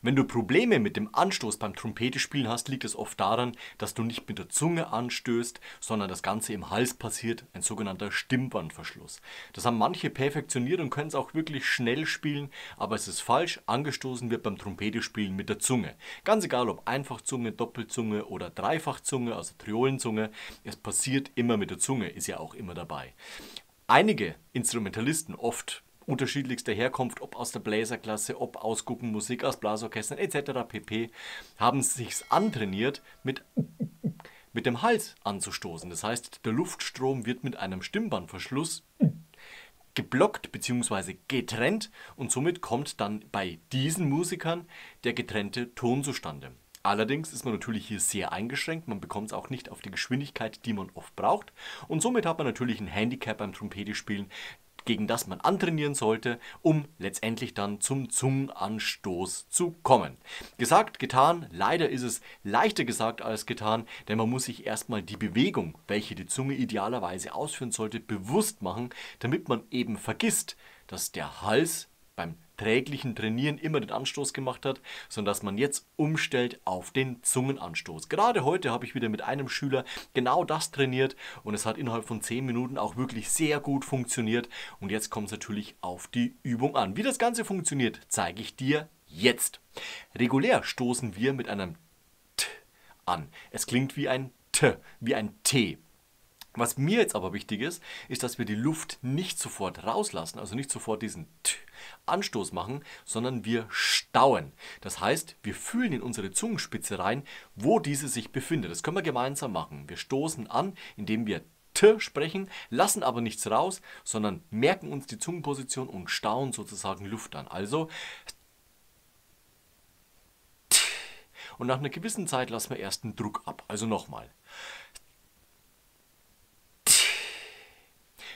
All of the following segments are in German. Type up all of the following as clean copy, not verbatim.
Wenn du Probleme mit dem Anstoß beim Trompetespielen hast, liegt es oft daran, dass du nicht mit der Zunge anstößt, sondern das Ganze im Hals passiert, ein sogenannter Stimmbandverschluss. Das haben manche perfektioniert und können es auch wirklich schnell spielen, aber es ist falsch, angestoßen wird beim Trompetespielen mit der Zunge. Ganz egal ob Einfachzunge, Doppelzunge oder Dreifachzunge, also Triolenzunge, es passiert immer mit der Zunge, ist ja auch immer dabei. Einige Instrumentalisten, oft unterschiedlichster Herkunft, ob aus der Bläserklasse, ob aus Guggenmusik, aus Blasorchestern etc. pp., haben sich's antrainiert, mit dem Hals anzustoßen. Das heißt, der Luftstrom wird mit einem Stimmbandverschluss geblockt bzw. getrennt und somit kommt dann bei diesen Musikern der getrennte Ton zustande. Allerdings ist man natürlich hier sehr eingeschränkt, man bekommt es auch nicht auf die Geschwindigkeit, die man oft braucht und somit hat man natürlich ein Handicap beim Trompetespielen, gegen das man antrainieren sollte, um letztendlich dann zum Zungenanstoß zu kommen. Gesagt, getan, leider ist es leichter gesagt als getan, denn man muss sich erstmal die Bewegung, welche die Zunge idealerweise ausführen sollte, bewusst machen, damit man eben vergisst, dass der Hals beim träglichen Trainieren immer den Anstoß gemacht hat, sondern dass man jetzt umstellt auf den Zungenanstoß. Gerade heute habe ich wieder mit einem Schüler genau das trainiert und es hat innerhalb von 10 Minuten auch wirklich sehr gut funktioniert und jetzt kommt es natürlich auf die Übung an. Wie das Ganze funktioniert, zeige ich dir jetzt. Regulär stoßen wir mit einem T an. Es klingt wie ein T, wie ein T. Was mir jetzt aber wichtig ist, ist, dass wir die Luft nicht sofort rauslassen, also nicht sofort diesen Anstoß machen, sondern wir stauen. Das heißt, wir fühlen in unsere Zungenspitze rein, wo diese sich befindet. Das können wir gemeinsam machen. Wir stoßen an, indem wir T sprechen, lassen aber nichts raus, sondern merken uns die Zungenposition und stauen sozusagen Luft an. Also T. Und nach einer gewissen Zeit lassen wir erst den Druck ab. Also nochmal.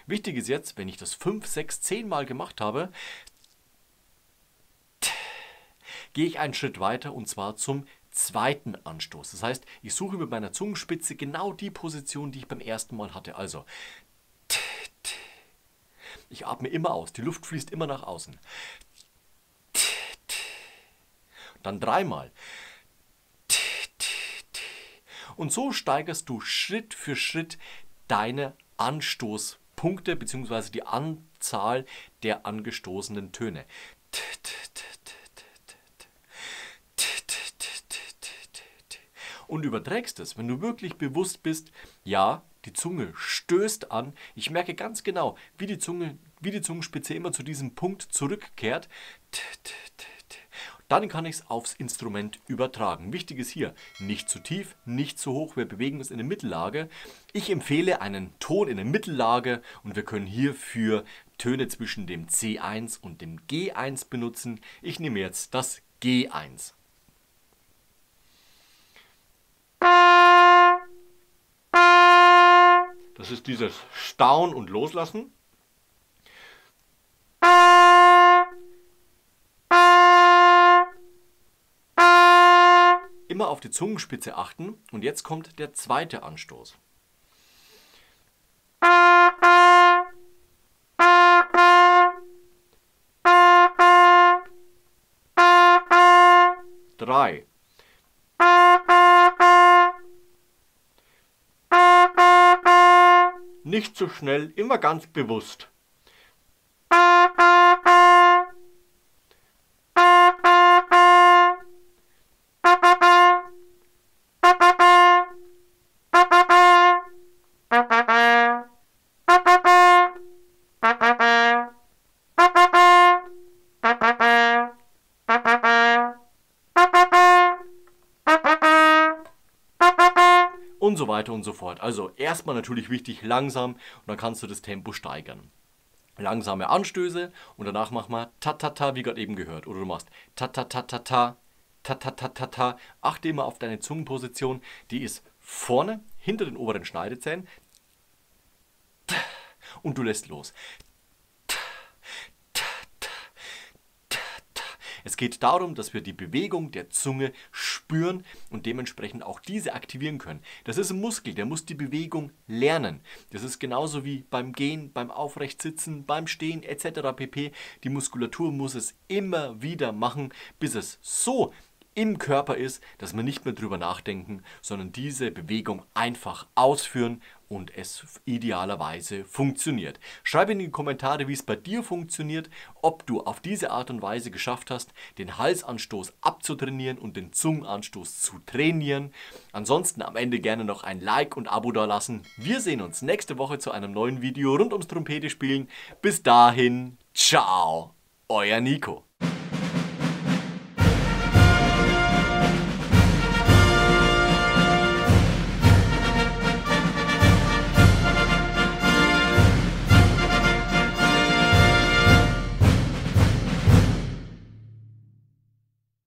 Wichtig ist jetzt, wenn ich das 5, 6, 10 Mal gemacht habe, gehe ich einen Schritt weiter und zwar zum zweiten Anstoß. Das heißt, ich suche mit meiner Zungenspitze genau die Position, die ich beim ersten Mal hatte. Also, ich atme immer aus, die Luft fließt immer nach außen. Dann 3-mal. Und so steigerst du Schritt für Schritt deine Anstoßpunkte bzw. die Anzahl der angestoßenen Töne. Und überträgst es, wenn du wirklich bewusst bist, ja, die Zunge stößt an. Ich merke ganz genau, wie die Zungenspitze immer zu diesem Punkt zurückkehrt. Dann kann ich es aufs Instrument übertragen. Wichtig ist hier, nicht zu tief, nicht zu hoch. Wir bewegen uns in der Mittellage. Ich empfehle einen Ton in der Mittellage und wir können hierfür Töne zwischen dem C1 und dem G1 benutzen. Ich nehme jetzt das G1. Das ist dieses Stauen und Loslassen. Immer auf die Zungenspitze achten und jetzt kommt der zweite Anstoß. Drei. Nicht zu schnell, immer ganz bewusst. Und so weiter und so fort. Also erstmal natürlich wichtig langsam und dann kannst du das Tempo steigern. Langsame Anstöße und danach machen wir ta-ta-ta, wie gerade eben gehört. Oder du machst ta-ta-ta-ta-ta, ta-ta-ta-ta-ta. Achte immer auf deine Zungenposition, die ist vorne, hinter den oberen Schneidezähnen und du lässt los. Es geht darum, dass wir die Bewegung der Zunge spüren. spüren und dementsprechend auch diese aktivieren können. Das ist ein Muskel, der muss die Bewegung lernen. Das ist genauso wie beim Gehen, beim Aufrechtsitzen, beim Stehen etc. pp. Die Muskulatur muss es immer wieder machen, bis es so im Körper ist, dass wir nicht mehr drüber nachdenken, sondern diese Bewegung einfach ausführen und es idealerweise funktioniert. Schreib in die Kommentare, wie es bei dir funktioniert, ob du auf diese Art und Weise geschafft hast, den Halsanstoß abzutrainieren und den Zungenanstoß zu trainieren. Ansonsten am Ende gerne noch ein Like und Abo da lassen. Wir sehen uns nächste Woche zu einem neuen Video rund ums Trompete spielen. Bis dahin, ciao, euer Nico.